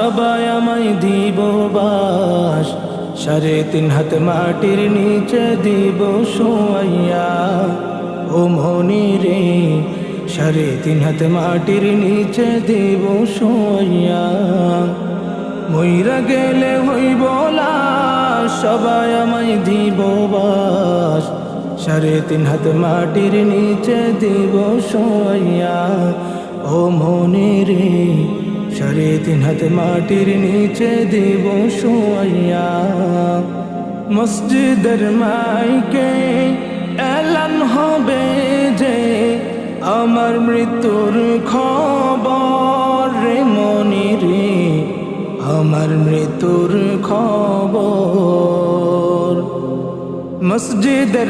সবাই আমায় দিব বাস, 3.5 হাত মাটির নিচে দিব শোয়াইয়া। ও মনি রে 3.5 হাত মাটির নিচে দিব শোয়াইয়া। মইরা গেলে হইব লাশ, সবাই আমায় দিব বাস, 3.5 হাত মাটির নিচে দিব শোয়াইয়া। ও মনি রে 3.5 হাত মাটির নিচে দিব শোয়াইয়া। মসজিদের মাইকে এলান হবে যে আমার মৃত্যুর খবর রে মনি রে, আমার মৃত্যুর খবর। মসজিদের